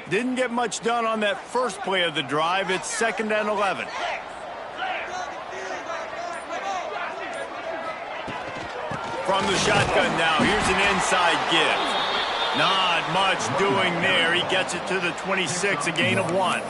Didn't get much done on that first play of the drive. It's 2nd and 11. From the shotgun now, here's an inside give. Not much doing there. He gets it to the 26, a gain of 1.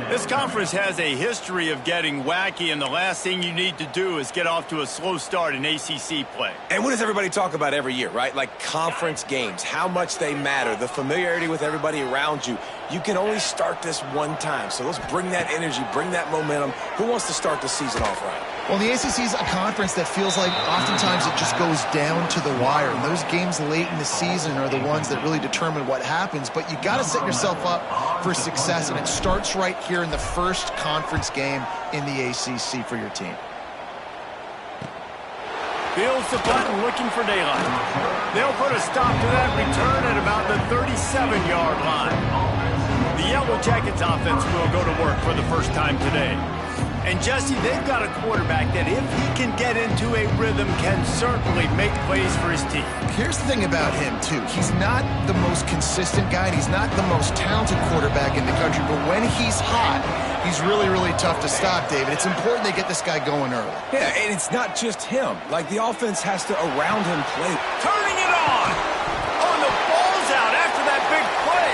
This conference has a history of getting wacky, and the last thing you need to do is get off to a slow start in ACC play. And what does everybody talk about every year, right? Like conference games, how much they matter, the familiarity with everybody around you. You can only start this one time, so let's bring that energy, bring that momentum. Who wants to start the season off right? Well, the ACC is a conference that feels like oftentimes it just goes down to the wire. And those games late in the season are the ones that really determine what happens. But you got to set yourself up for success, and it starts right here in the first conference game in the ACC for your team. Fields the button, looking for daylight. They'll put a stop to that return at about the 37-yard line. The Yellow Jackets offense will go to work for the first time today. And, Jesse, they've got a quarterback that, if he can get into a rhythm, can certainly make plays for his team. Here's the thing about him, too. He's not the most consistent guy, and he's not the most talented quarterback in the country. But when he's hot, he's really, really tough to stop, David. It's important they get this guy going early. Yeah, and it's not just him. Like, the offense has to, around him, play. Turning it on! Oh, and the ball's out after that big play.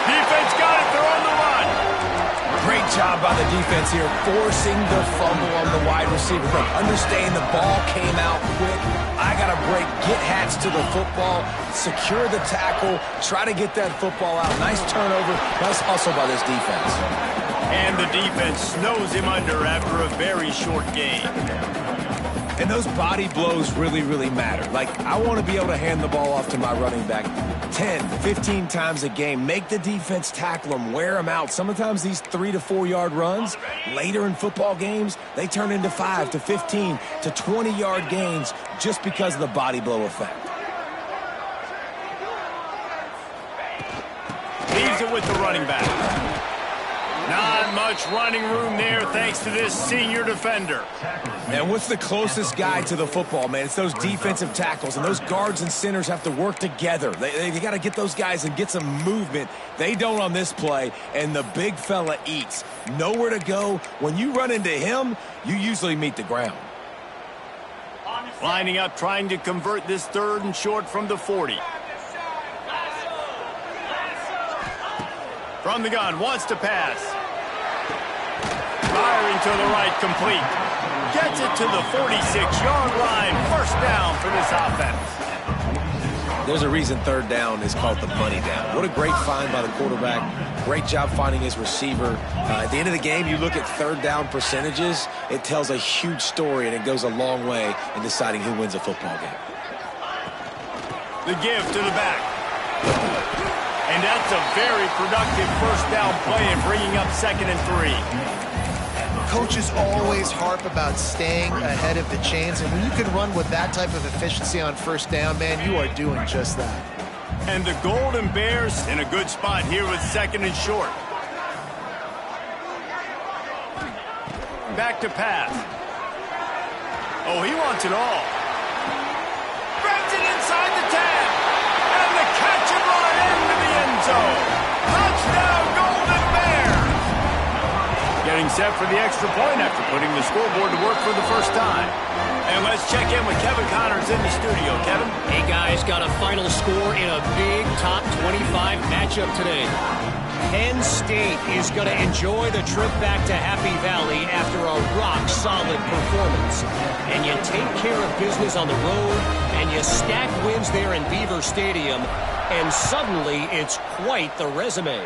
Defense got it. They're on the run. Great job by the defense here, forcing the fumble on the wide receiver. Look, understand the ball came out quick. I got to break, get hats to the football, secure the tackle, try to get that football out. Nice turnover. Nice hustle by this defense. And the defense snows him under after a very short game. And those body blows really, really matter. Like, I want to be able to hand the ball off to my running back 10, 15 times a game. Make the defense tackle them, wear them out. Sometimes these 3 to 4 yard runs, later in football games, they turn into 5 to 15 to 20 yard gains just because of the body blow effect. Leaves it with the running back. Not much running room there thanks to this senior defender. And what's the closest guy to the football, man? It's those defensive tackles, and those guards and centers have to work together. They got to get those guys and get some movement. They don't on this play, and the big fella eats. Nowhere to go. When you run into him, you usually meet the ground. Lining up, trying to convert this 3rd and short from the 40. From the gun, wants to pass. Firing to the right, complete. Gets it to the 46-yard line. First down for this offense. There's a reason 3rd down is called the money down. What a great find by the quarterback. Great job finding his receiver. At the end of the game, you look at 3rd down percentages. It tells a huge story, and it goes a long way in deciding who wins a football game. The give to the back. And that's a very productive first down play and bringing up 2nd and 3. Coaches always harp about staying ahead of the chains, and when you can run with that type of efficiency on first down, man, you are doing just that. And the Golden Bears in a good spot here with 2nd and short. Back to pass. Oh, he wants it all. Grabs it inside the 10. And the catch and run into the end zone. Touchdown, Golden Bears. Getting set for the extra point after putting the scoreboard to work for the first time. And let's check in with Kevin Connors in the studio. Kevin? Hey, guys, got a final score in a big top 25 matchup today. Penn State is going to enjoy the trip back to Happy Valley after a rock-solid performance. And you take care of business on the road, and you stack wins there in Beaver Stadium, and suddenly it's quite the resume.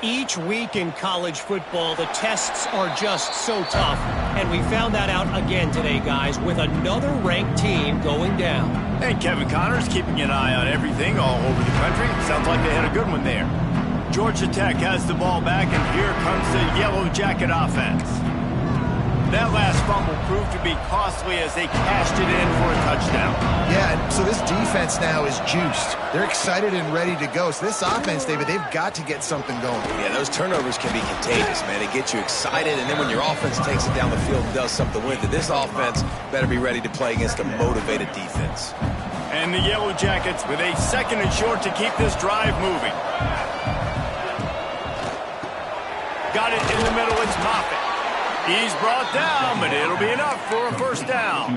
Each week in college football, the tests are just so tough, and we found that out again today, guys, with another ranked team going down. And Kevin Connors keeping an eye on everything all over the country. Sounds like they had a good one there. Georgia Tech has the ball back, and here comes the Yellow Jacket offense. That last fumble proved to be costly as they cashed it in for a touchdown. Yeah, so this defense now is juiced. They're excited and ready to go. So this offense, David, they've got to get something going. Yeah, those turnovers can be contagious, man. They get you excited, and then when your offense takes it down the field and does something with it, this offense better be ready to play against a motivated defense. And the Yellow Jackets with a 2nd and short to keep this drive moving. Got it in the middle. It's Moffitt. He's brought down, but it'll be enough for a first down.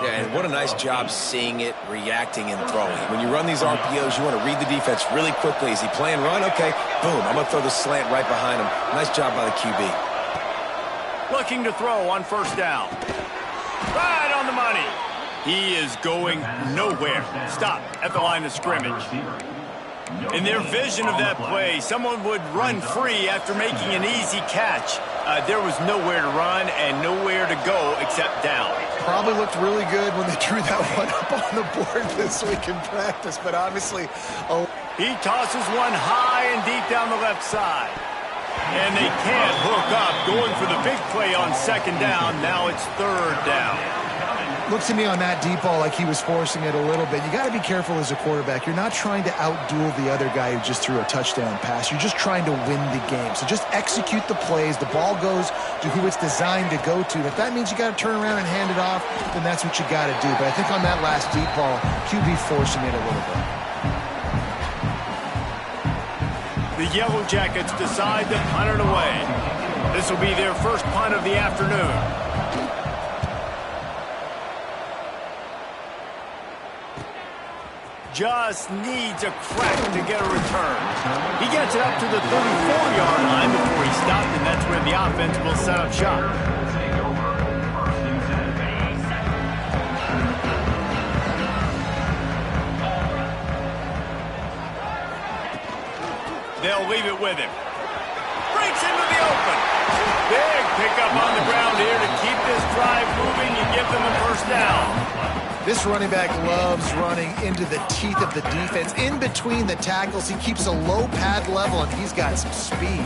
Yeah, and what a nice job seeing it, reacting, and throwing. When you run these RPOs, you want to read the defense really quickly. Is he playing run? Okay, boom, I'm going to throw the slant right behind him. Nice job by the QB. Looking to throw on first down. Right on the money. He is going nowhere. Stop at the line of scrimmage. In their vision of that play, someone would run free after making an easy catch. There was nowhere to run and nowhere to go except down. Probably looked really good when they drew that one up on the board this week in practice, but obviously... He tosses one high and deep down the left side. And they can't hook up, going for the big play on second down. Now it's third down. Looks to me on that deep ball like he was forcing it a little bit. You got to be careful as a quarterback. You're not trying to outduel the other guy who just threw a touchdown pass. You're just trying to win the game. So just execute the plays. The ball goes to who it's designed to go to. If that means you got to turn around and hand it off, then that's what you got to do. But I think on that last deep ball, QB forcing it a little bit. The Yellow Jackets decide to punt it away. This will be their first punt of the afternoon. Just needs a crack to get a return. He gets it up to the 34-yard line before he stopped, and that's where the offense will set up shop. They'll leave it with him. Breaks into the open. Big pickup on the ground here to keep this drive moving and give them a first down. This running back loves running into the teeth of the defense. In between the tackles, he keeps a low pad level, and he's got some speed.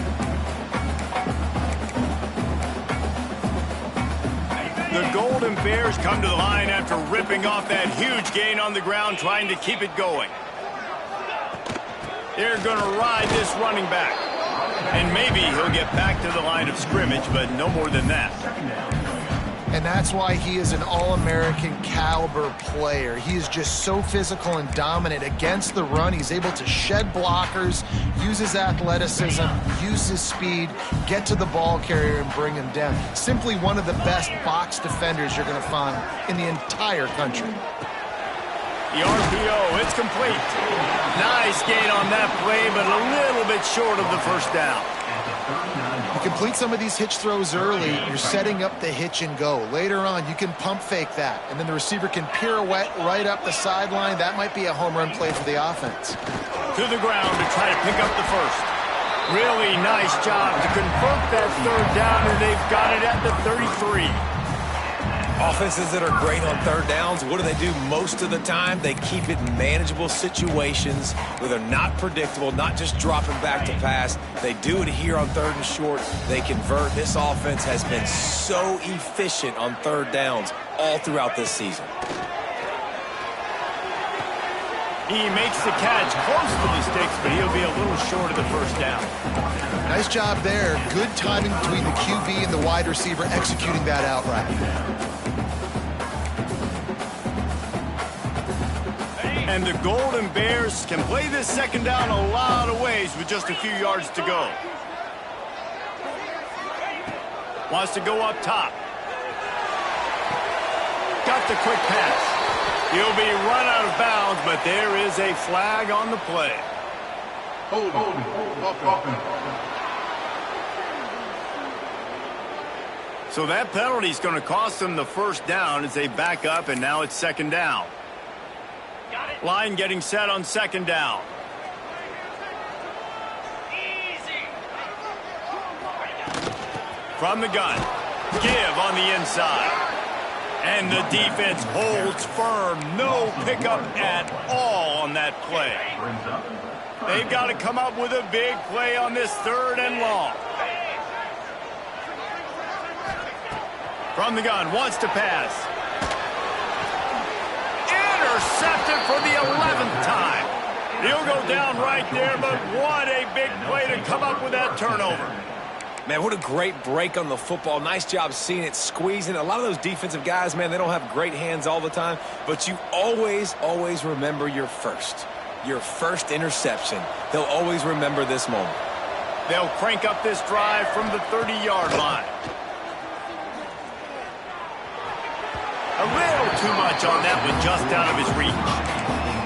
The Golden Bears come to the line after ripping off that huge gain on the ground, trying to keep it going. They're going to ride this running back. And maybe he'll get back to the line of scrimmage, but no more than that. And that's why he is an All-American caliber player. He is just so physical and dominant against the run. He's able to shed blockers, use his athleticism, use his speed, get to the ball carrier and bring him down. Simply one of the best box defenders you're going to find in the entire country. The RPO, it's complete. Nice gain on that play, but a little bit short of the first down. You complete some of these hitch throws early, you're setting up the hitch and go. Later on, you can pump fake that, and then the receiver can pirouette right up the sideline. That might be a home run play for the offense. To the ground to try to pick up the first. Really nice job to convert that third down, and they've got it at the 33. Offenses that are great on third downs, what do? Most of the time, they keep it in manageable situations where they're not predictable, not just dropping back to pass. They do it here on third and short. They convert. This offense has been so efficient on third downs all throughout this season. He makes the catch close to the sticks, but he'll be a little short of the first down. Nice job there. Good timing between the QB and the wide receiver executing that outright. And the Golden Bears can play this second down a lot of ways with just a few yards to go. Wants to go up top. Got the quick pass. He'll be run out of bounds, but there is a flag on the play. So that penalty is going to cost them the first down as they back up, and now it's second down. Line getting set on second down. From the gun. Give on the inside. And the defense holds firm. No pickup at all on that play. They've got to come up with a big play on this third and long. From the gun. Wants to pass. Intercepted for the 11th time. He'll go down right there, but what a big play to come up with that turnover. Man, what a great break on the football. Nice job seeing it, squeezing. A lot of those defensive guys, man, they don't have great hands all the time, but you always remember your first interception. They'll always remember this moment. They'll crank up this drive from the 30-yard line. A little too much on that one, just out of his reach.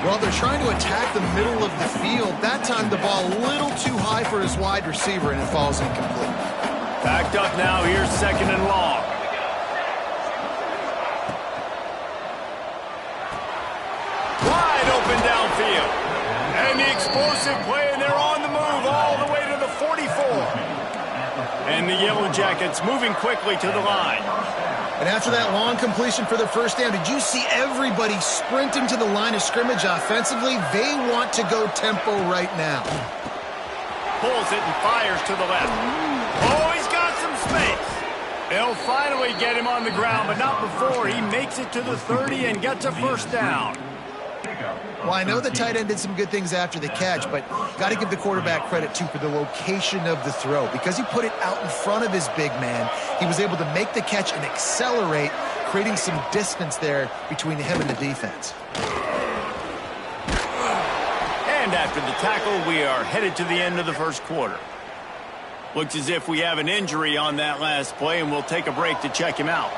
Well, they're trying to attack the middle of the field. That time the ball a little too high for his wide receiver, and it falls incomplete. Backed up now, here's 2nd and long. Wide open downfield. And the explosive play, and they're on the move all the way to the 44. And the Yellow Jackets moving quickly to the line. And after that long completion for the first down, did you see everybody sprinting to the line of scrimmage offensively? They want to go tempo right now. Pulls it and fires to the left. Oh, he's got some space. They'll finally get him on the ground, but not before he makes it to the 30 and gets a first down. Well, I know the tight end did some good things after the catch, but got to give the quarterback credit, too, for the location of the throw. Because he put it out in front of his big man, he was able to make the catch and accelerate, creating some distance there between him and the defense. And after the tackle, we are headed to the end of the first quarter. Looks as if we have an injury on that last play, and we'll take a break to check him out.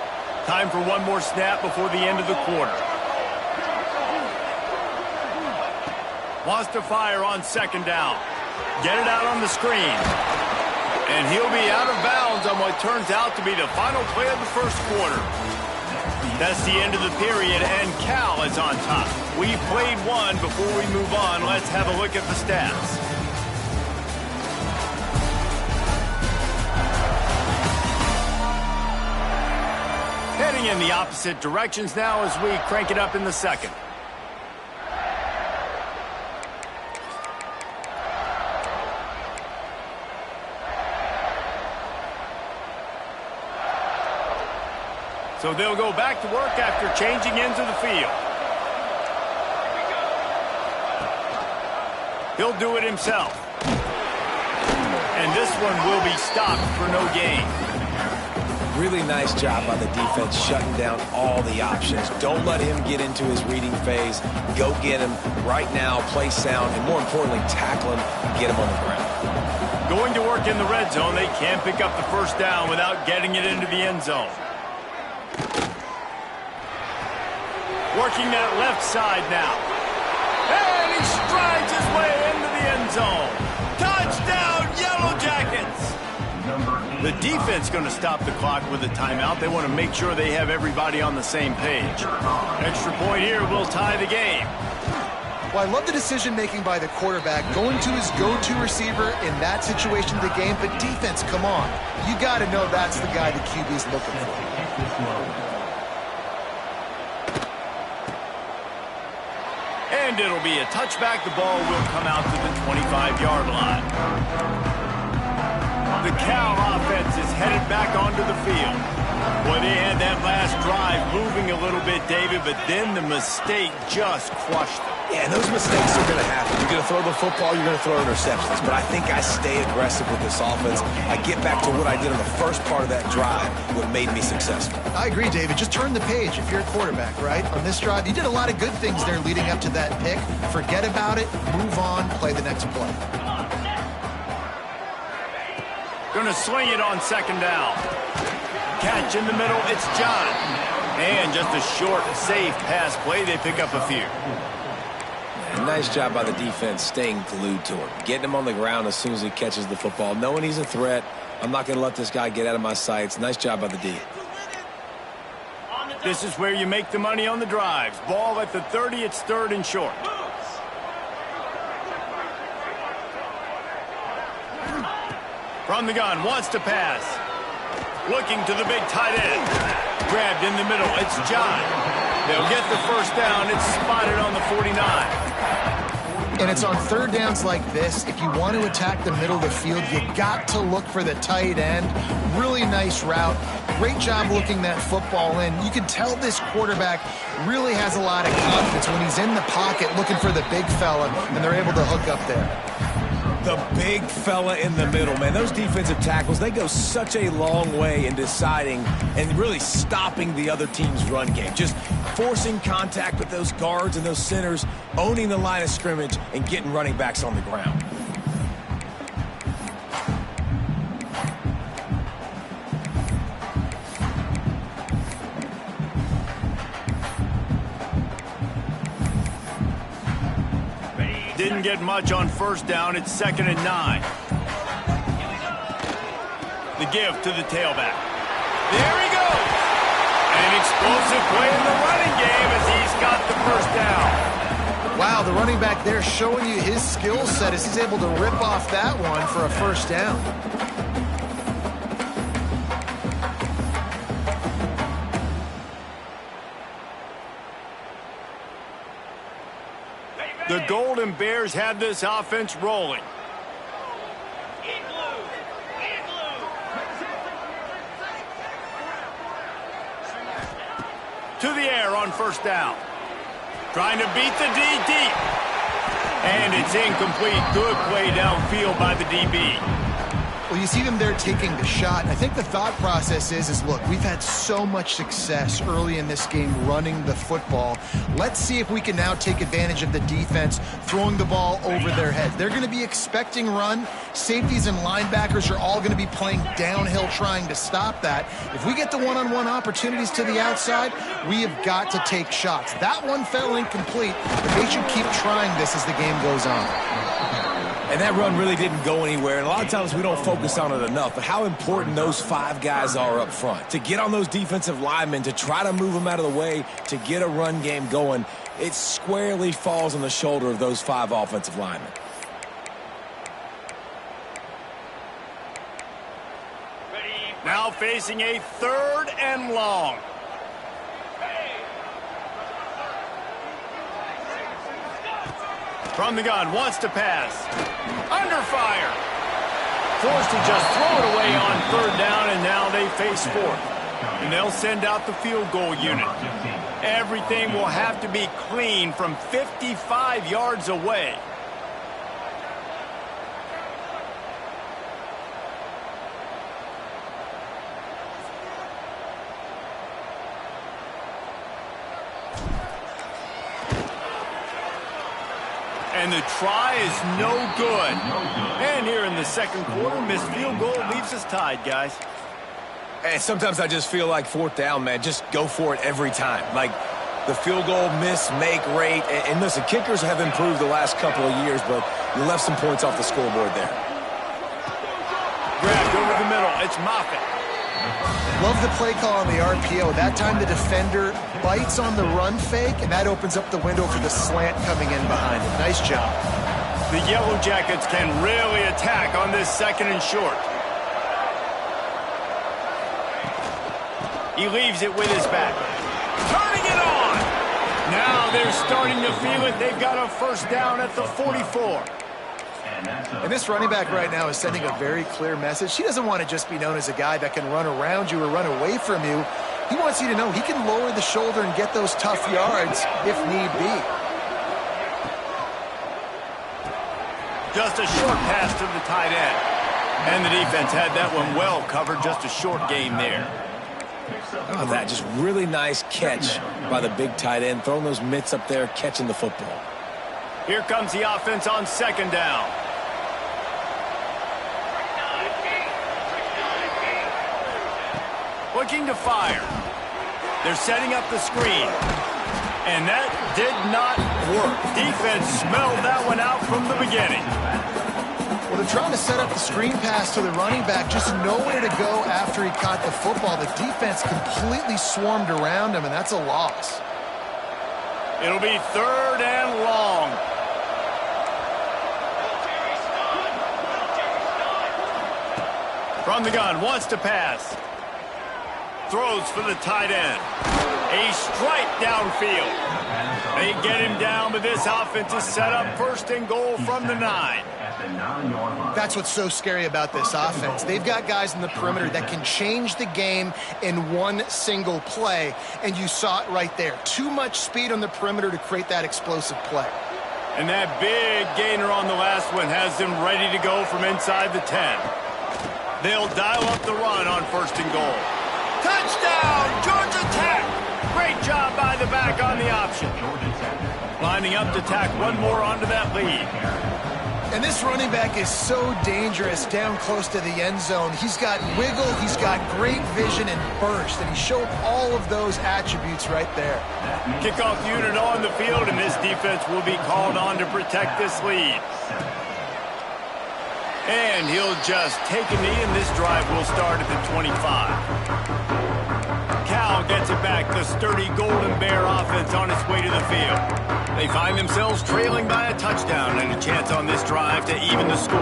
Time for one more snap before the end of the quarter. Wants to fire on 2nd down. Get it out on the screen. And he'll be out of bounds on what turns out to be the final play of the first quarter. That's the end of the period, and Cal is on top. We've played one. Before we move on, let's have a look at the stats. Heading in the opposite directions now as we crank it up in the second. So they'll go back to work after changing ends of the field. He'll do it himself. And this one will be stopped for no gain. Really nice job by the defense shutting down all the options. Don't let him get into his reading phase. Go get him right now, play sound, and more importantly, tackle him and get him on the ground. Going to work in the red zone. They can't pick up the first down without getting it into the end zone. Working that left side now. And he strides his way into the end zone. Touchdown, Yellow Jackets! The defense going to stop the clock with a timeout. They want to make sure they have everybody on the same page. Extra point here will tie the game. Well, I love the decision-making by the quarterback, going to his go-to receiver in that situation of the game. But defense, come on. You got to know that's the guy the QB's looking for. And it'll be a touchback. The ball will come out to the 25-yard line. The Cal offense is headed back onto the field. Boy, they had that last drive moving a little bit, David, but then the mistake just crushed them. Yeah, and those mistakes are going to happen. You're going to throw the football, you're going to throw interceptions. But I think I stay aggressive with this offense. I get back to what I did on the first part of that drive, what made me successful. I agree, David. Just turn the page if you're a quarterback, right? On this drive, you did a lot of good things there leading up to that pick. Forget about it, move on, play the next play. Going to sling it on 2nd down. Catch in the middle, it's John. And just a short, safe pass play. They pick up a few. Nice job by the defense staying glued to him. Getting him on the ground as soon as he catches the football. Knowing he's a threat. I'm not going to let this guy get out of my sights. Nice job by the D. This is where you make the money on the drives. Ball at the 30, it's 3rd and short. From the gun, wants to pass. Looking to the big tight end. Grabbed in the middle, it's John. They'll get the first down. It's spotted on the 49. And it's on 3rd downs like this. If you want to attack the middle of the field, you got to look for the tight end. Really nice route. Great job looking that football in. You can tell this quarterback really has a lot of confidence when he's in the pocket looking for the big fella, and they're able to hook up there. The big fella in the middle, man. Those defensive tackles, they go such a long way in deciding and really stopping the other team's run game. Just forcing contact with those guards and those centers, owning the line of scrimmage, and getting running backs on the ground. didn't get much on first down. It's 2nd and 9. The give to the tailback. There he goes. An explosive play in the running game as he's got the first down. Wow, the running back there showing you his skill set as he's able to rip off that one for a first down. The Golden Bears have this offense rolling. To the air on first down. Trying to beat the D deep. And it's incomplete. Good play downfield by the DB. Well, you see them there taking the shot. I think the thought process is look, we've had so much success early in this game running the football. Let's see if we can now take advantage of the defense throwing the ball over their heads. They're going to be expecting run. Safeties and linebackers are all going to be playing downhill trying to stop that. If we get the one-on-one opportunities to the outside, we have got to take shots. That one fell incomplete, but they should keep trying this as the game goes on. And that run really didn't go anywhere, and a lot of times we don't focus on it enough, but how important those 5 guys are up front. To get on those defensive linemen, to try to move them out of the way, to get a run game going, it squarely falls on the shoulder of those 5 offensive linemen. Now facing a 3rd and long. From the gun, wants to pass. Under fire. Forced to just throw it away on 3rd down, and now they face 4th. And they'll send out the field goal unit. Everything will have to be clean from 55 yards away. And the try is no good. And here in the 2nd quarter, missed field goal leaves us tied, guys. And sometimes I just feel like 4th down, man, just go for it every time. Like the field goal miss-make rate. And listen, kickers have improved the last couple of years, but you left some points off the scoreboard there. Grabbed over the middle. It's Moffitt. Love the play call on the RPO. That time the defender bites on the run fake, and that opens up the window for the slant coming in behind him. Nice job. The Yellow Jackets can really attack on this 2nd and short. He leaves it with his back. Turning it on! Now they're starting to feel it. They've got a first down at the 44. And this running back right now is sending a very clear message. He doesn't want to just be known as a guy that can run around you or run away from you. He wants you to know he can lower the shoulder and get those tough yards if need be. Just a short pass to the tight end. And the defense had that one well covered. Just a short gain there. Oh, that just really nice catch by the big tight end, throwing those mitts up there, catching the football. Here comes the offense on 2nd down. Looking to fire. They're setting up the screen. And that did not work. Defense smelled that one out from the beginning. Well, they're trying to set up the screen pass to the running back, just nowhere to go after he caught the football. The defense completely swarmed around him, and that's a loss. It'll be 3rd and long. From the gun, wants to pass. Throws for the tight end. A strike downfield. They get him down, but this offense is set up 1st and goal from the 9. That's what's so scary about this offense. They've got guys in the perimeter that can change the game in one single play, and you saw it right there. Too much speed on the perimeter to create that explosive play. And that big gainer on the last one has them ready to go from inside the 10. They'll dial up the run on 1st and goal. Touchdown, Georgia Tech! Great job by the back on the option. Lining up to tack one more onto that lead. And this running back is so dangerous down close to the end zone. He's got wiggle, he's got great vision and burst, and he showed all of those attributes right there. Kickoff unit on the field, and this defense will be called on to protect this lead. And he'll just take a knee, and this drive will start at the 25. Cal gets it back. The sturdy Golden Bear offense on its way to the field. They find themselves trailing by a touchdown and a chance on this drive to even the score.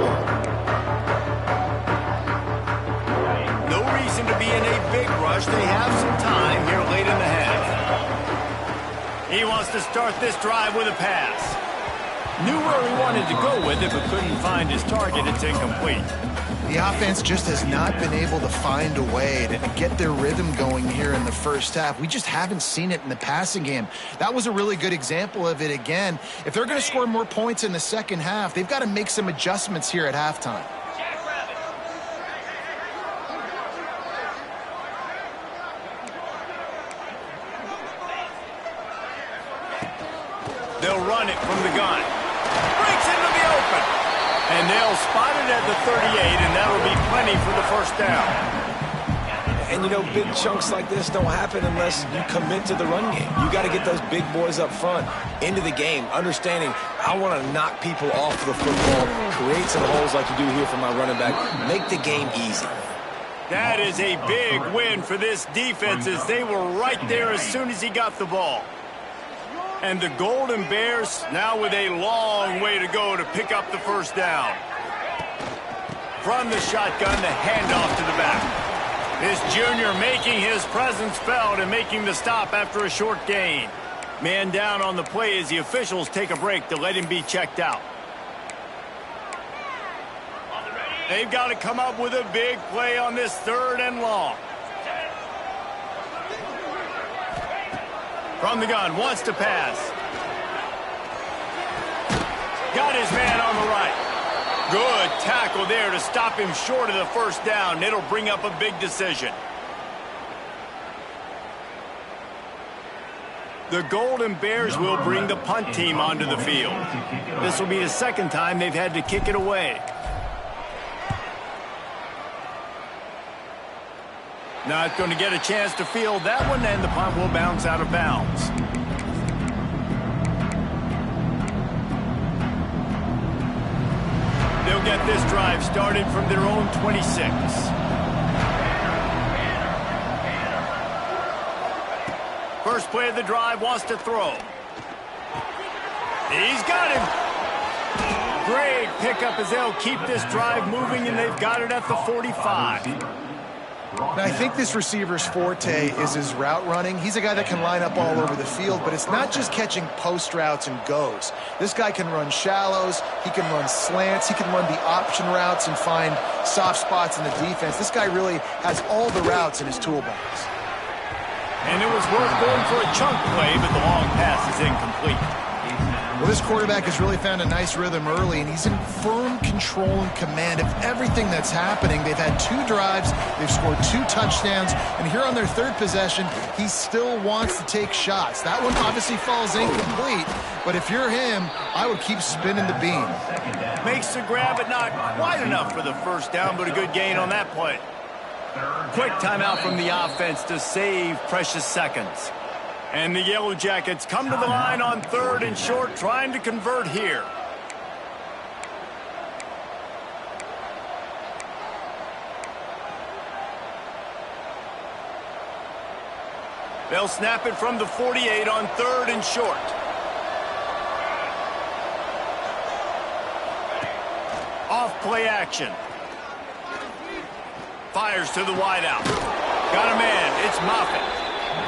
No reason to be in a big rush. They have some time here late in the half. He wants to start this drive with a pass. Knew where he wanted to go with it, but couldn't find his target. It's incomplete. The offense just has not been able to find a way to get their rhythm going here in the first half. We just haven't seen it in the passing game. That was a really good example of it again. If they're going to score more points in the second half, they've got to make some adjustments here at halftime. They'll run it from the gun. Breaks into the open. And they'll spot it at the 38, and that'll be plenty for the first down. And, you know, big chunks like this don't happen unless you commit to the run game. You got to get those big boys up front into the game, understanding I want to knock people off the football, create some holes like you do here for my running back, make the game easy. That is a big win for this defense as they were right there as soon as he got the ball. And the Golden Bears now with a long way to go to pick up the first down. From the shotgun, the handoff to the back. This junior making his presence felt and making the stop after a short gain. Man down on the play as the officials take a break to let him be checked out. They've got to come up with a big play on this 3rd and long. From the gun, wants to pass. Got his man on the right. Good tackle there to stop him short of the first down. It'll bring up a big decision. The Golden Bears will bring the punt team onto the field. This will be the second time they've had to kick it away. Not going to get a chance to field that one, and the punt will bounce out of bounds. They'll get this drive started from their own 26. First play of the drive, wants to throw. He's got him. Great pickup as they'll keep this drive moving, and they've got it at the 45. Now, I think this receiver's forte is his route running. He's a guy that can line up all over the field, but it's not just catching post routes and goes. This guy can run shallows, he can run slants, he can run the option routes and find soft spots in the defense. This guy really has all the routes in his toolbox. And it was worth going for a chunk play, but the long pass is incomplete. Well, this quarterback has really found a nice rhythm early, and he's in firm control and command of everything that's happening. They've had 2 drives, they've scored 2 touchdowns, and here on their 3rd possession, he still wants to take shots. That one obviously falls incomplete, but if you're him, I would keep spinning the beam. Makes the grab, but not quite enough for the first down, but a good gain on that play. Quick timeout from the offense to save precious seconds. And the Yellow Jackets come to the line on 3rd and short, trying to convert here. They'll snap it from the 48 on 3rd and short. Off play action. Fires to the wideout. Got a man. It's Moffitt.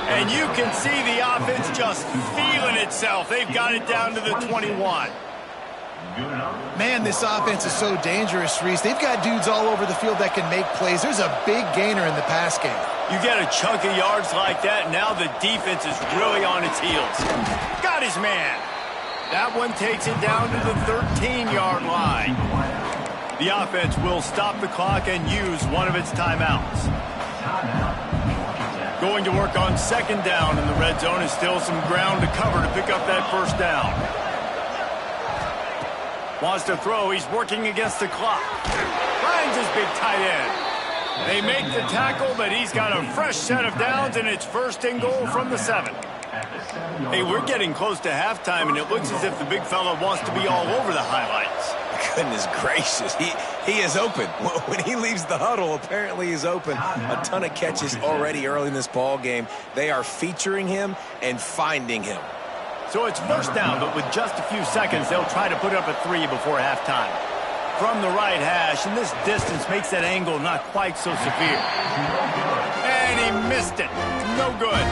And you can see the offense just feeling itself. They've got it down to the 21. Man, this offense is so dangerous, Reese. They've got dudes all over the field that can make plays. There's a big gainer in the pass game. You get a chunk of yards like that, now the defense is really on its heels. Got his man. That one takes it down to the 13-yard line. The offense will stop the clock and use one of its timeouts. Going to work on 2nd down in the red zone, is still some ground to cover to pick up that first down. Wants to throw. He's working against the clock. Finds his big tight end. They make the tackle, but he's got a fresh set of downs, and it's 1st and goal from the 7. Hey, we're getting close to halftime, and it looks as if the big fella wants to be all over the highlights. Goodness gracious, he is open. When he leaves the huddle, apparently he's open. A ton of catches already early in this ball game. They are featuring him and finding him. So it's 1st down, but with just a few seconds, they'll try to put up a 3 before halftime. From the right hash, and this distance makes that angle not quite so severe. And he missed it. No good.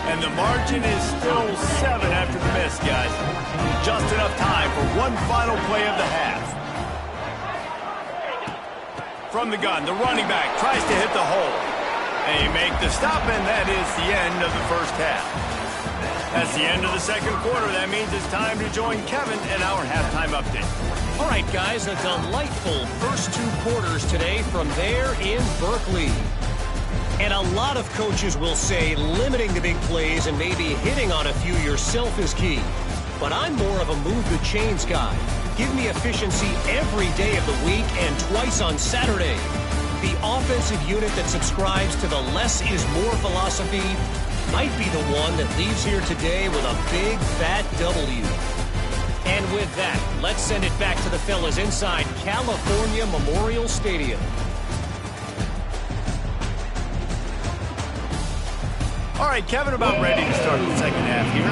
And the margin is still 7 after the miss, guys. Just enough time for one final play of the half. From the gun, the running back tries to hit the hole. And he make the stop, and that is the end of the 1st half. That's the end of the 2nd quarter. That means it's time to join Kevin in our halftime update. All right, guys, a delightful first 2 quarters today from there in Berkeley. And a lot of coaches will say limiting the big plays and maybe hitting on a few yourself is key. But I'm more of a move the chains guy. Give me efficiency every day of the week and twice on Saturday. The offensive unit that subscribes to the less is more philosophy might be the one that leaves here today with a big fat W. And with that, let's send it back to the fellas inside California Memorial Stadium. All right, Kevin, about ready to start the 2nd half here.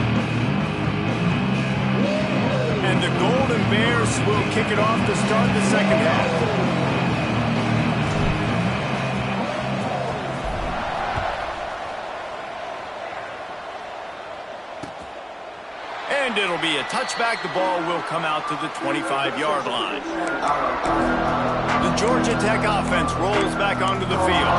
And the Golden Bears will kick it off to start the 2nd half. And it'll be a touchback. The ball will come out to the 25-yard line. The Georgia Tech offense rolls back onto the field.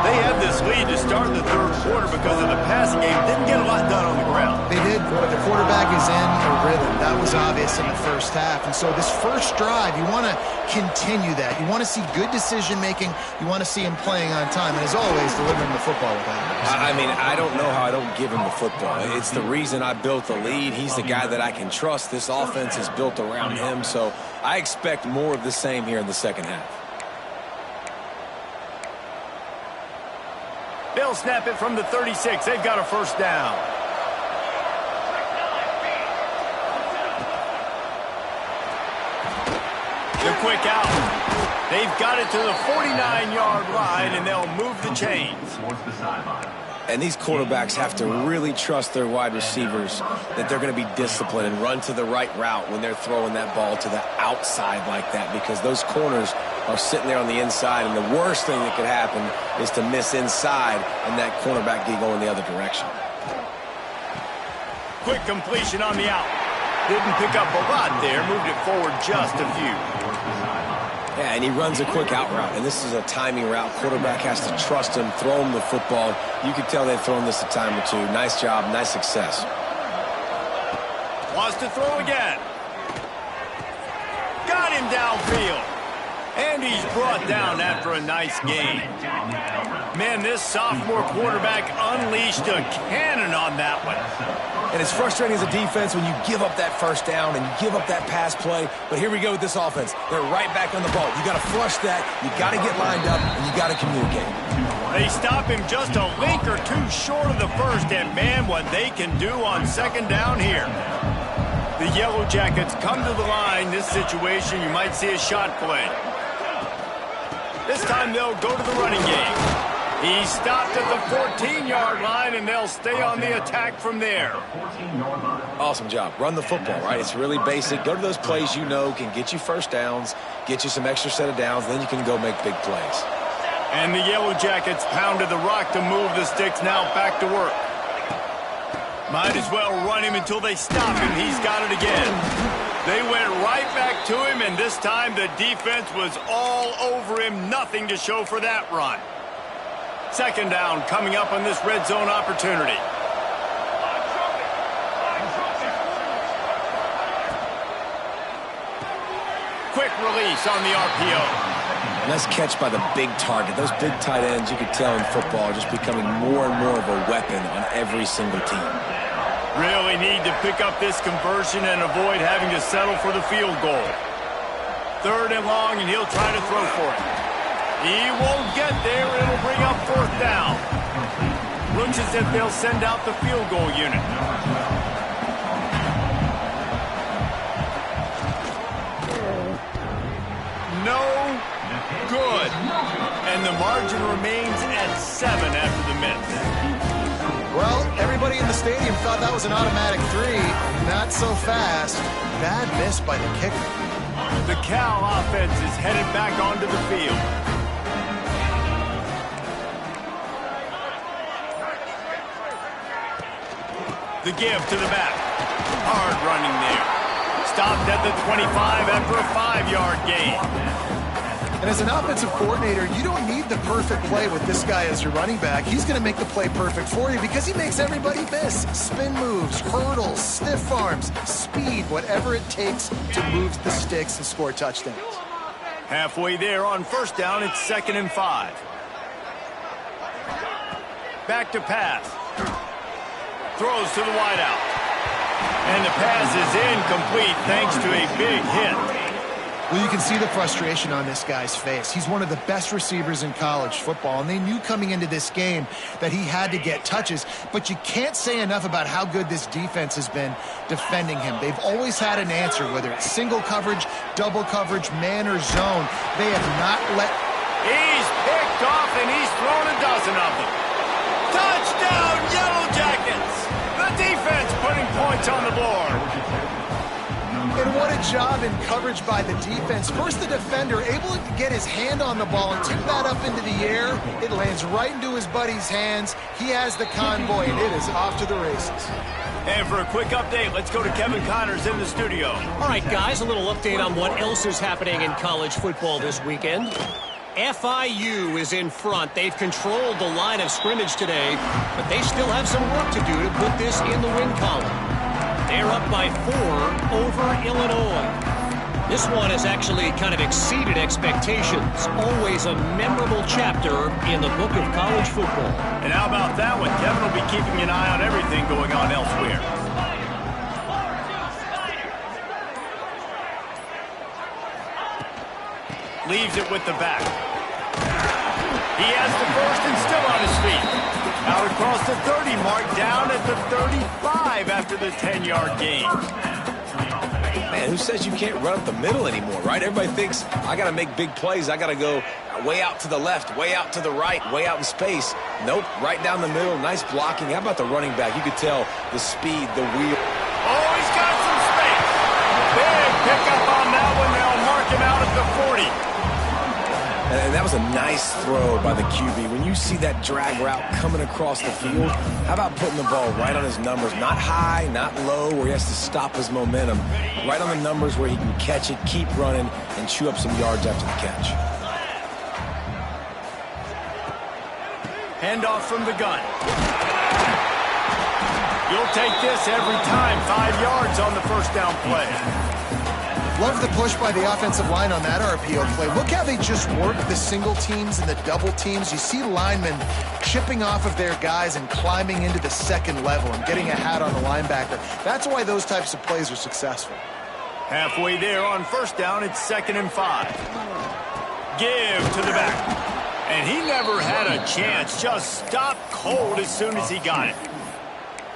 They had this lead to start the 3rd quarter because of the passing game. Didn't get a lot done on the ground. They did, but the quarterback is in a rhythm. That was obvious in the 1st half. And so this 1st drive, you want to continue that. You want to see good decision-making. You want to see him playing on time. And as always, delivering the football with that. I mean, I don't know how I don't give him the football. It's the reason I built the lead. He's the guy that I can trust. This offense is built around him, so I expect more of the same here in the 2nd half. They'll snap it from the 36. They've got a 1st down. The quick out. They've got it to the 49-yard line, and they'll move the chains. And these quarterbacks have to really trust their wide receivers that they're going to be disciplined and run to the right route when they're throwing that ball to the outside like that, because those corners are sitting there on the inside, and the worst thing that could happen is to miss inside and that cornerback get going the other direction. Quick completion on the out. Didn't pick up a lot there, moved it forward just a few. Yeah, and he runs a quick out route, and this is a timing route. Quarterback has to trust him, throw him the football. You can tell they've thrown this a time or two. Nice job, nice success. Wants to throw again. Got him downfield. And he's brought down after a nice gain. Man, this sophomore quarterback unleashed a cannon on that one. And it's frustrating as a defense when you give up that 1st down and you give up that pass play. But here we go with this offense. They're right back on the ball. You got to flush that. You got to get lined up, and you got to communicate. They stop him just a link or two short of the 1st. And, man, what they can do on 2nd down here. The Yellow Jackets come to the line. This situation, you might see a shot play. This time they'll go to the running game. He stopped at the 14-yard line, and they'll stay on the attack from there. Awesome job. Run the football, right? It's really basic. Go to those plays you know can get you 1st downs, get you some extra set of downs, then you can go make big plays. And the Yellow Jackets pounded the rock to move the sticks. Now back to work. Might as well run him until they stop him. He's got it again. They went right back to him, and this time the defense was all over him. Nothing to show for that run. 2nd down coming up on this red zone opportunity. Quick release on the RPO. Nice catch by the big target. Those big tight ends, you could tell in football, are just becoming more and more of a weapon on every single team. Really need to pick up this conversion and avoid having to settle for the field goal. 3rd and long, and he'll try to throw for it. He won't get there. It'll bring up 4th down. Looks as if they'll send out the field goal unit. No good. And the margin remains at 7 after the miss. Well, everybody in the stadium thought that was an automatic 3. Not so fast. Bad miss by the kicker. The Cal offense is headed back onto the field. The give to the back. Hard running there. Stopped at the 25 after a 5-yard gain. And as an offensive coordinator, you don't need the perfect play with this guy as your running back. He's going to make the play perfect for you because he makes everybody miss. Spin moves, hurdles, stiff arms, speed, whatever it takes to move the sticks and score touchdowns. Halfway there on 1st down, it's 2nd and 5. Back to pass. Throws to the wideout. And the pass is incomplete thanks to a big hit. Well, you can see the frustration on this guy's face. He's one of the best receivers in college football, and they knew coming into this game that he had to get touches, but you can't say enough about how good this defense has been defending him. They've always had an answer, whether it's single coverage, double coverage, man, or zone. They have not let... He's picked off, and he's thrown a dozen of them. Touchdown, Yellow Jackets! The defense putting points on the board. And what a job in coverage by the defense. First, the defender able to get his hand on the ball and tip that up into the air. It lands right into his buddy's hands. He has the convoy, and it is off to the races. And for a quick update, let's go to Kevin Connors in the studio. All right, guys, a little update on what else is happening in college football this weekend. FIU is in front. They've controlled the line of scrimmage today, but they still have some work to do to put this in the win column. They're up by 4 over Illinois. This one has actually kind of exceeded expectations. Always a memorable chapter in the book of college football. And how about that one? Kevin will be keeping an eye on everything going on elsewhere. Leaves it with the back. He has the first and still on his feet. Out across the 30 mark, down at the 35 after the 10-yard gain. Man, who says you can't run up the middle anymore, right? Everybody thinks, I got to make big plays. I got to go way out to the left, way out to the right, way out in space. Nope, right down the middle. Nice blocking. How about the running back? You could tell the speed, the wheel. Oh, he's got some space. Big pickup on that one. They'll mark him out at the 40. And that was a nice throw by the QB. When you see that drag route coming across the field, how about putting the ball right on his numbers? Not high, not low, where he has to stop his momentum. Right on the numbers where he can catch it, keep running, and chew up some yards after the catch. Handoff from the gun. You'll take this every time. 5 yards on the 1st down play. Love the push by the offensive line on that RPO play. Look how they just work the single teams and the double teams. You see linemen chipping off of their guys and climbing into the 2nd level and getting a hat on the linebacker. That's why those types of plays are successful. Halfway there on 1st down, it's 2nd and 5. Give to the back. And he never had a chance. Just stopped cold as soon as he got it.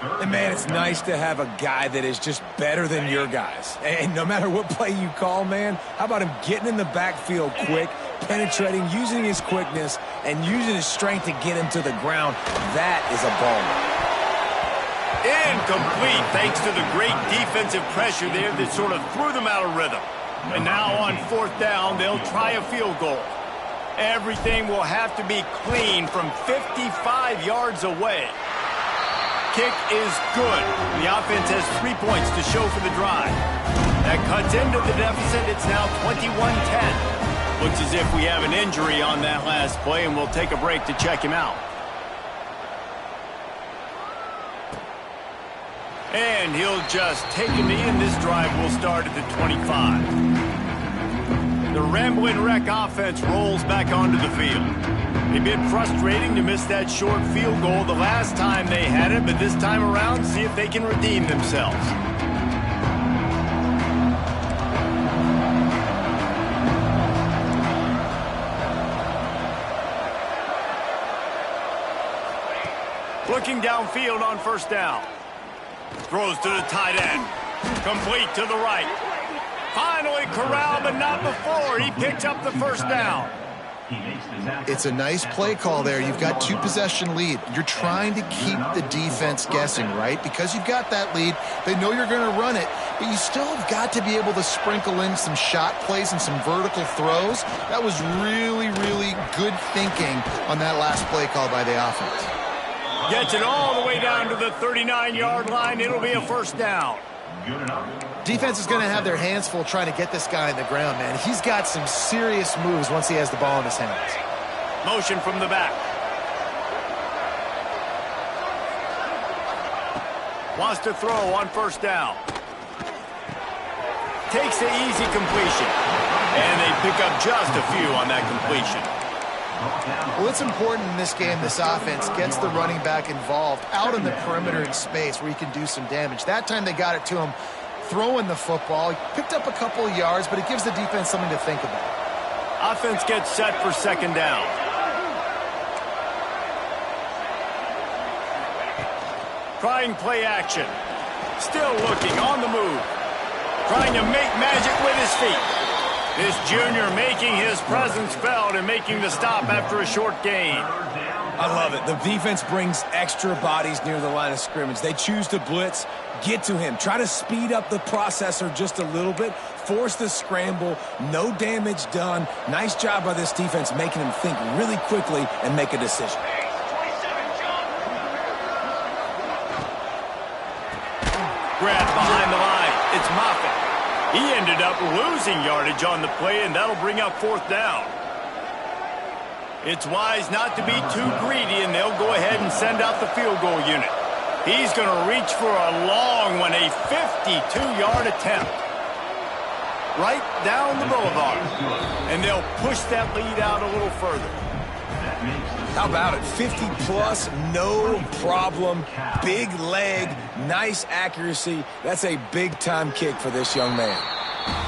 And, man, it's nice to have a guy that is just better than your guys. And no matter what play you call, man, how about him getting in the backfield quick, penetrating, using his quickness, and using his strength to get him to the ground. That is a baller. Incomplete, thanks to the great defensive pressure there that sort of threw them out of rhythm. And now on 4th down, they'll try a field goal. Everything will have to be clean from 55 yards away. Kick is good. The offense has 3 points to show for the drive. That cuts into the deficit. It's now 21-10. Looks as if we have an injury on that last play, and we'll take a break to check him out. And he'll just take a knee, and this drive will start at the 25. The Ramblin' Wreck offense rolls back onto the field. They've been frustrating to miss that short field goal the last time they had it, but this time around, see if they can redeem themselves. Looking downfield on first down. Throws to the tight end. Complete to the right. Finally corralled, but not before. He picks up the first down. It's a nice play call there. You've got 2-possession lead. You're trying to keep the defense guessing, right? Because you've got that lead, they know you're going to run it, but you still have got to be able to sprinkle in some shot plays and some vertical throws. That was really, really good thinking on that last play call by the offense. Gets it all the way down to the 39-yard line. It'll be a first down. Defense is going to have their hands full trying to get this guy in the ground, man. He's got some serious moves once he has the ball in his hands. Motion from the back. Wants to throw on first down. Takes the easy completion. And they pick up just a few on that completion. Well, it's important in this game this offense gets the running back involved out in the perimeter in space where he can do some damage. That time they got it to him throwing the football. He picked up a couple of yards, but it gives the defense something to think about. Offense gets set for second down. Trying play action. Still looking on the move. Trying to make magic with his feet. This junior making his presence felt and making the stop after a short gain. I love it. The defense brings extra bodies near the line of scrimmage. They choose to blitz, get to him, try to speed up the processor just a little bit, force the scramble, no damage done. Nice job by this defense making him think really quickly and make a decision. Grabbed behind the line. It's Moffitt. He ended up losing yardage on the play, and that'll bring up fourth down. It's wise not to be too greedy, and they'll go ahead and send out the field goal unit. He's going to reach for a long one, a 52-yard attempt. Right down the boulevard. And they'll push that lead out a little further. How about it? 50-plus, no problem. Big leg, nice accuracy. That's a big-time kick for this young man.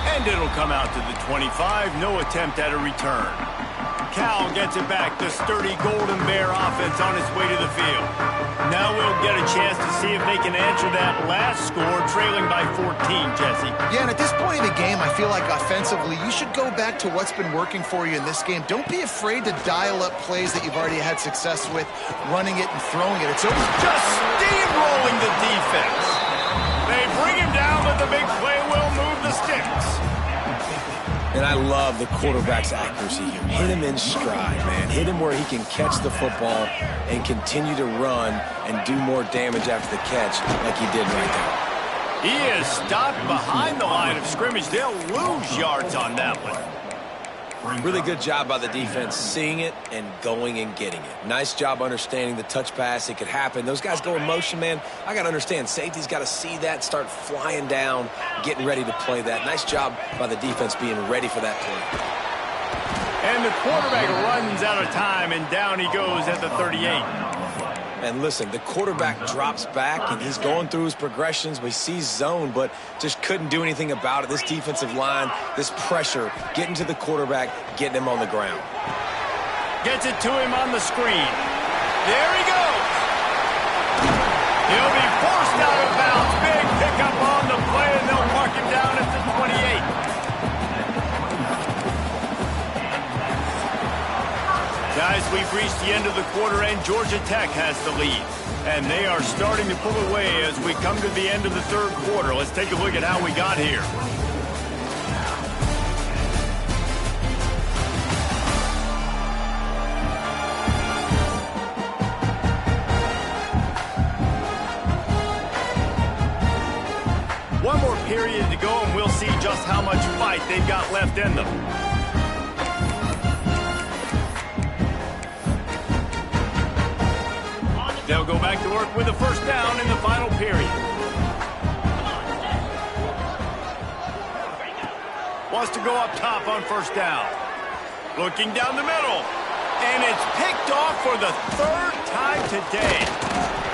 And it'll come out to the 25. No attempt at a return. Cal gets it back. The sturdy Golden Bear offense on its way to the field. Now we'll get a chance to see if they can answer that last score, trailing by 14, Jesse. Yeah, and at this point in the game, I feel like offensively, you should go back to what's been working for you in this game. Don't be afraid to dial up plays that you've already had success with, running it and throwing it. It's always just steamrolling the defense. They bring him down, but the big play will move the sticks. And I love the quarterback's accuracy here. Hit him in stride, man. Hit him where he can catch the football and continue to run and do more damage after the catch like he did right there. He is stopped behind the line of scrimmage. They'll lose yards on that one. Really good job by the defense seeing it and going and getting it. Nice job understanding the touch pass. It could happen. Those guys go in motion, man. I got to understand. Safety's got to see that, start flying down, getting ready to play that. Nice job by the defense being ready for that play. And the quarterback runs out of time, and down he goes at the 38. And listen, the quarterback drops back, and he's going through his progressions. We see zone, but just couldn't do anything about it. This defensive line, this pressure, getting to the quarterback, getting him on the ground. Gets it to him on the screen. There he goes. He'll be forced out of bounds. Big pickup on the play, and they'll mark him down at the 28. Guys, we've reached the end of the quarter, and Georgia Tech has the lead. And they are starting to pull away as we come to the end of the third quarter. Let's take a look at how we got here. One more period to go, and we'll see just how much fight they've got left in them. They'll go back to work with a first down in the final period. Wants to go up top on first down. Looking down the middle. And it's picked off for the third time today.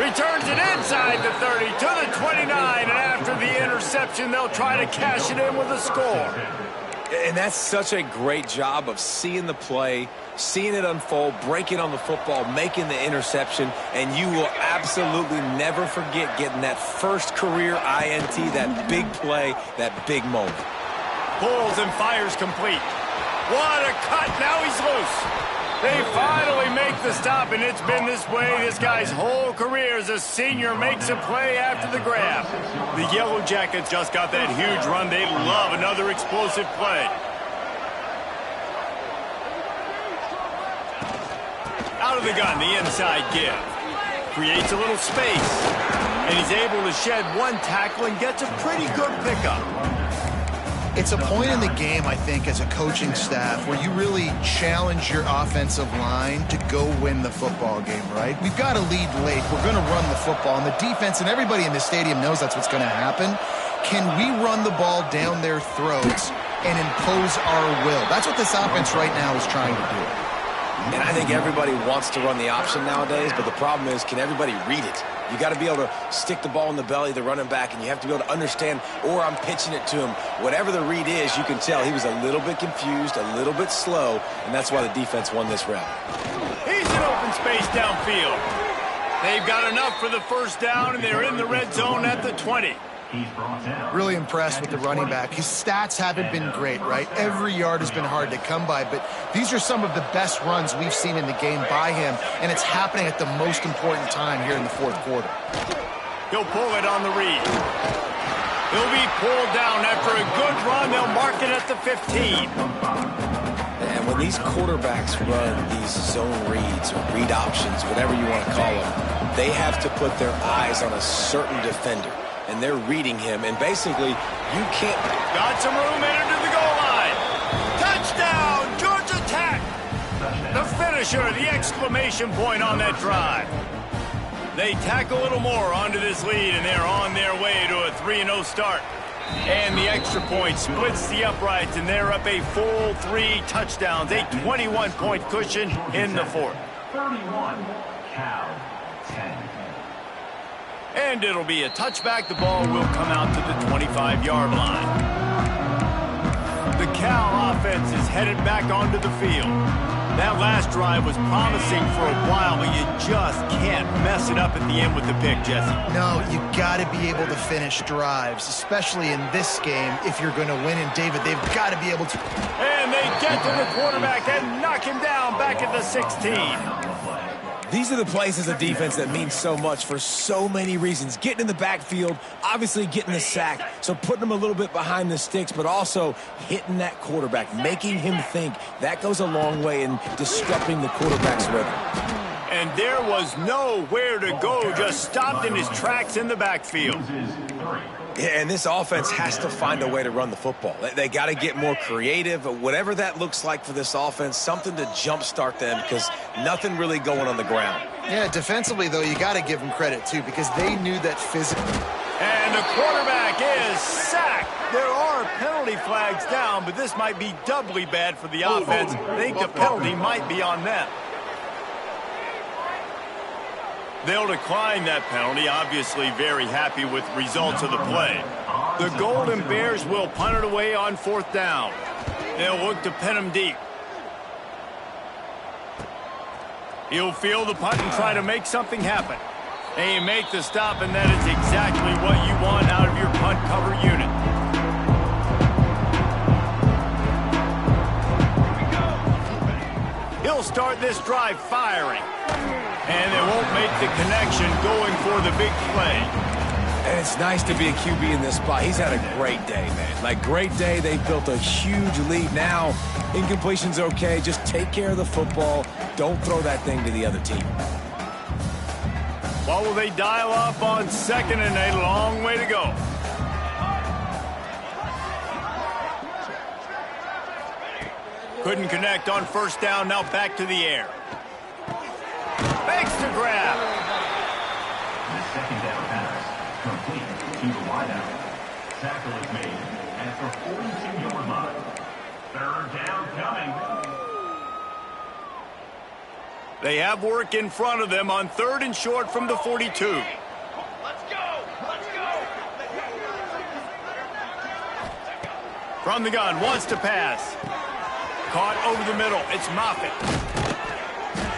Returns it inside the 30 to the 29. And after the interception, they'll try to cash it in with a score. And that's such a great job of seeing the play, seeing it unfold, breaking on the football, making the interception, and you will absolutely never forget getting that first career INT, that big play, that big moment. Pulls and fires complete. What a cut. Now he's loose. They finally make the stop, and it's been this way this guy's whole career as a senior makes a play after the grab. The Yellow Jackets just got that huge run. They love another explosive play. Out of the gun, the inside give. Creates a little space. And he's able to shed one tackle and gets a pretty good pickup. It's a point in the game, I think, as a coaching staff where you really challenge your offensive line to go win the football game, right? We've got to lead late. We're going to run the football. And the defense and everybody in the stadium knows that's what's going to happen. Can we run the ball down their throats and impose our will? That's what this offense right now is trying to do. And I think everybody wants to run the option nowadays, but the problem is, can everybody read it? You got to be able to stick the ball in the belly of the running back, and you have to be able to understand, or I'm pitching it to him. Whatever the read is, you can tell he was a little bit confused, a little bit slow, and that's why the defense won this round. He's in open space downfield. They've got enough for the first down, and they're in the red zone at the 20. Really impressed with the running back. His stats haven't been great, right? Every yard has been hard to come by, but these are some of the best runs we've seen in the game by him, and it's happening at the most important time here in the fourth quarter. He'll pull it on the read. He'll be pulled down after a good run. They'll mark it at the 15. And when these quarterbacks run these zone reads or read options, whatever you want to call them, they have to put their eyes on a certain defender. And they're reading him, and basically, you can't... Got some room in to the goal line. Touchdown, Georgia Tech! The finisher, the exclamation point on that drive. They tack a little more onto this lead, and they're on their way to a 3-0 start. And the extra point splits the uprights, and they're up a full 3 touchdowns, a 21-point cushion in the fourth. 31, Cal 10. And it'll be a touchback. The ball will come out to the 25-yard line. The Cal offense is headed back onto the field. That last drive was promising for a while, but you just can't mess it up at the end with the pick, Jesse. No, you got to be able to finish drives, especially in this game if you're going to win. And, David, they've got to be able to. And they get to the quarterback and knock him down back at the 16. These are the plays as a defense that mean so much for so many reasons. Getting in the backfield, obviously getting the sack, so putting them a little bit behind the sticks, but also hitting that quarterback, making him think. That goes a long way in disrupting the quarterback's rhythm. And there was nowhere to go, just stopped in his tracks in the backfield. Yeah, and this offense has to find a way to run the football. They got to get more creative, whatever that looks like for this offense, something to jumpstart them because nothing really going on the ground. Yeah, defensively, though, you got to give them credit, too, because they knew that physically. And the quarterback is sacked. There are penalty flags down, but this might be doubly bad for the offense. I think the penalty might be on them. They'll decline that penalty, obviously very happy with the results of the play. The Golden Bears will punt it away on 4th down. They'll look to pin him deep. He'll field the punt and try to make something happen. They make the stop, and that is exactly what you want out of your punt cover unit. He'll start this drive firing. And they won't make the connection going for the big play. And it's nice to be a QB in this spot. He's had a great day, man. Like, great day. They've built a huge lead. Now, incompletion's okay. Just take care of the football. Don't throw that thing to the other team. What will they dial up on 2nd and a long way to go? Couldn't connect on 1st down. Now back to the air. Makes the grab. The 2nd down pass complete to the wideout. Tackle is made at the 42-yard line. 3rd down coming. They have work in front of them on 3rd and short from the 42. Let's go! Let's go! From the gun, wants to pass. Caught over the middle. It's Moffitt.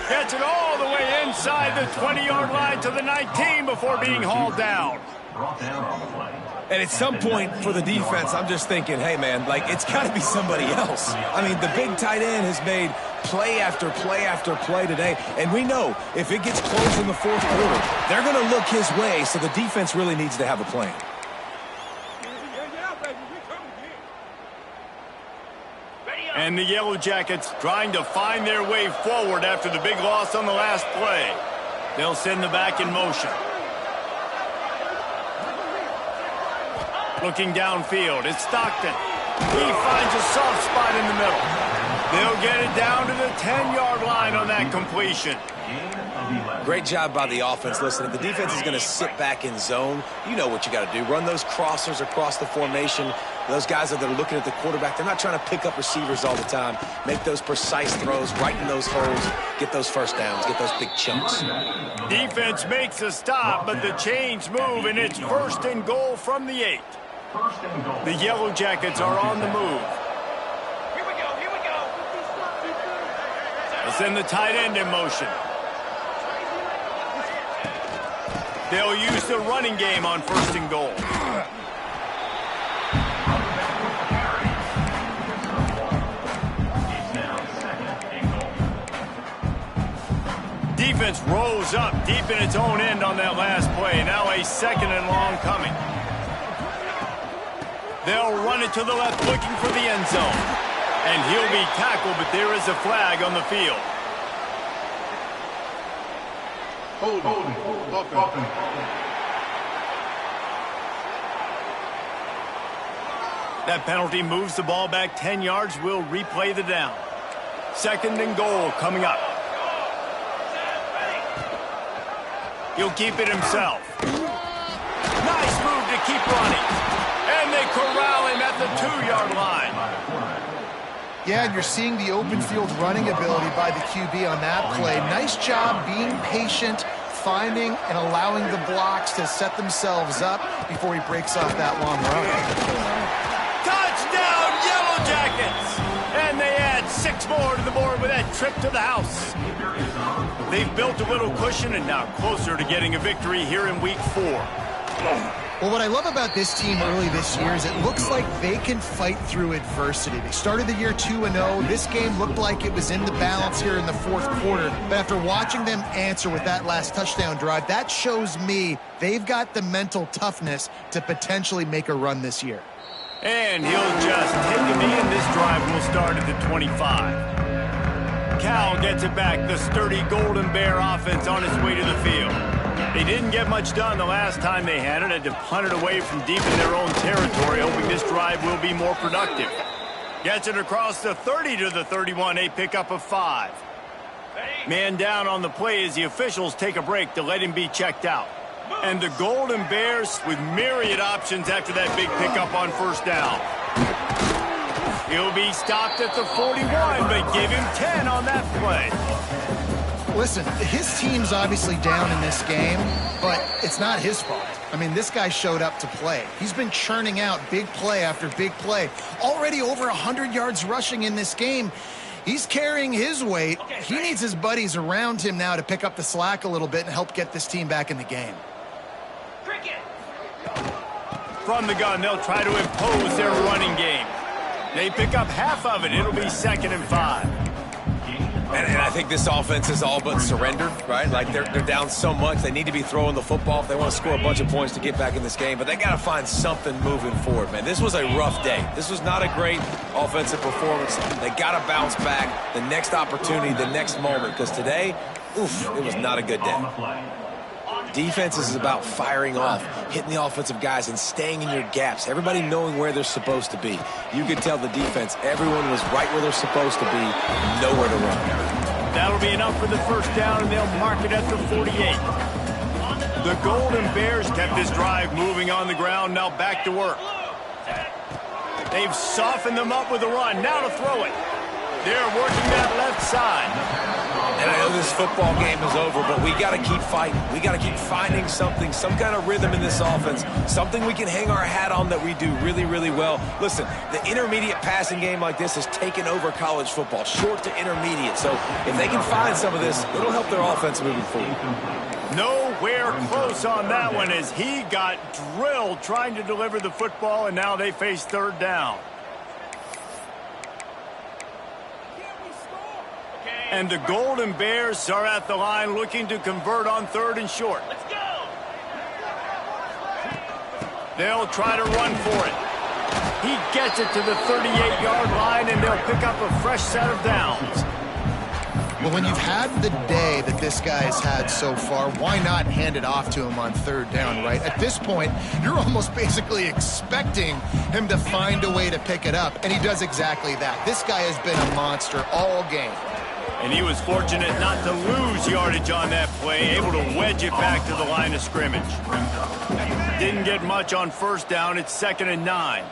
Gets it all the way inside the 20-yard line to the 19 before being hauled down. Brought down on the play. And at some point for the defense, I'm just thinking, hey, man, like, it's got to be somebody else. I mean, the big tight end has made play after play after play today. And we know if it gets close in the fourth quarter, they're going to look his way, so the defense really needs to have a plan. And the Yellow Jackets trying to find their way forward after the big loss on the last play. They'll send the back in motion. Looking downfield, it's Stockton. He finds a soft spot in the middle. They'll get it down to the 10-yard line on that completion. Great job by the offense. Listen, if the defense is going to sit back in zone, you know what you got to do. Run those crossers across the formation. Those guys that are looking at the quarterback, they're not trying to pick up receivers all the time. Make those precise throws, right in those holes, get those first downs, get those big chunks. Defense makes a stop, but the chains move, and it's 1st and goal from the 8. The Yellow Jackets are on the move. Here we go. They'll send the tight end in motion. They'll use the running game on 1st and goal. Defense rose up deep in its own end on that last play. Now a 2nd and long coming. They'll run it to the left, looking for the end zone. And he'll be tackled, but there is a flag on the field. That penalty moves the ball back 10 yards. We'll replay the down. 2nd and goal coming up. He'll keep it himself. Nice move to keep running. And they corral him at the 2-yard line. Yeah, and you're seeing the open field running ability by the QB on that play. Nice job being patient, finding and allowing the blocks to set themselves up before he breaks off that long run. Touchdown, Yellow Jackets! And they add 6 more to the board with that trip to the house. They've built a little cushion and now closer to getting a victory here in week 4. Well, what I love about this team early this year is it looks like they can fight through adversity. They started the year 2-0. This game looked like it was in the balance here in the fourth quarter. But after watching them answer with that last touchdown drive, that shows me they've got the mental toughness to potentially make a run this year. And he'll just take a knee, and this drive will start at the 25. Cal gets it back. The sturdy Golden Bear offense on its way to the field. They didn't get much done the last time they had it. Had to punt it away from deep in their own territory, hoping this drive will be more productive. Gets it across the 30 to the 31, a pickup of 5. Man down on the play as the officials take a break to let him be checked out. And the Golden Bears with myriad options after that big pickup on 1st down. He'll be stopped at the 41, but give him 10 on that play. Listen, his team's obviously down in this game, but it's not his fault. I mean, this guy showed up to play. He's been churning out big play after big play. Already over 100 yards rushing in this game. He's carrying his weight. He needs his buddies around him now to pick up the slack a little bit and help get this team back in the game. From the gun, they'll try to impose their running game. They pick up half of it. It'll be 2nd and 5. And I think this offense is all but surrendered, right? Like, they're down so much. They need to be throwing the football if they want to score a bunch of points to get back in this game. But they got to find something moving forward, man. This was a rough day. This was not a great offensive performance. They got to bounce back the next opportunity, the next moment. Because today, it was not a good day. Defense is about firing off, hitting the offensive guys, and staying in your gaps. Everybody knowing where they're supposed to be. You could tell the defense, everyone was right where they're supposed to be, nowhere to run. That'll be enough for the 1st down, and they'll mark it at the 48. The Golden Bears kept this drive moving on the ground, now back to work. They've softened them up with a run, now to throw it. They're working that left side. And I know this football game is over, but we got to keep fighting. We got to keep finding something, some kind of rhythm in this offense, something we can hang our hat on that we do really, really well. Listen, the intermediate passing game like this has taken over college football, short to intermediate. So if they can find some of this, it'll help their offense moving forward. Nowhere close on that one as he got drilled trying to deliver the football, and now they face third down. And the Golden Bears are at the line looking to convert on 3rd and short. Let's go. They'll try to run for it. He gets it to the 38-yard line, and they'll pick up a fresh set of downs. Well, when you've had the day that this guy has had so far, why not hand it off to him on 3rd down, right? At this point, you're almost basically expecting him to find a way to pick it up, and he does exactly that. This guy has been a monster all game. And he was fortunate not to lose yardage on that play, able to wedge it back to the line of scrimmage. Didn't get much on 1st down. It's 2nd and 9.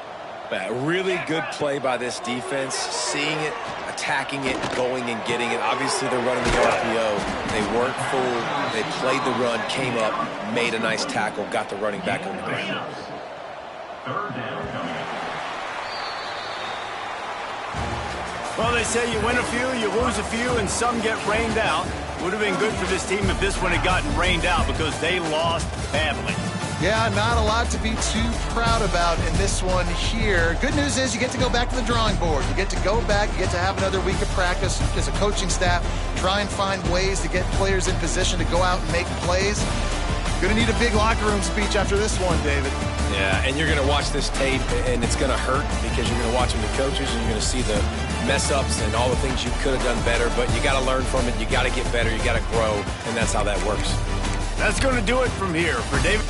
A really good play by this defense, seeing it, attacking it, going and getting it. Obviously, they're running the RPO. They weren't fooled. They played the run, came up, made a nice tackle, got the running back on the ground. 3rd down coming up. Well, they say you win a few, you lose a few, and some get rained out. Would have been good for this team if this one had gotten rained out because they lost badly. Yeah, not a lot to be too proud about in this one here. Good news is you get to go back to the drawing board. You get to go back, you get to have another week of practice as a coaching staff, try and find ways to get players in position to go out and make plays. Going to need a big locker room speech after this one, David. Yeah, and you're going to watch this tape, and it's going to hurt because you're going to watch them, the coaches, and you're going to see the mess-ups and all the things you could have done better, but you got to learn from it. You got to get better. You got to grow, and that's how that works. That's going to do it from here. For David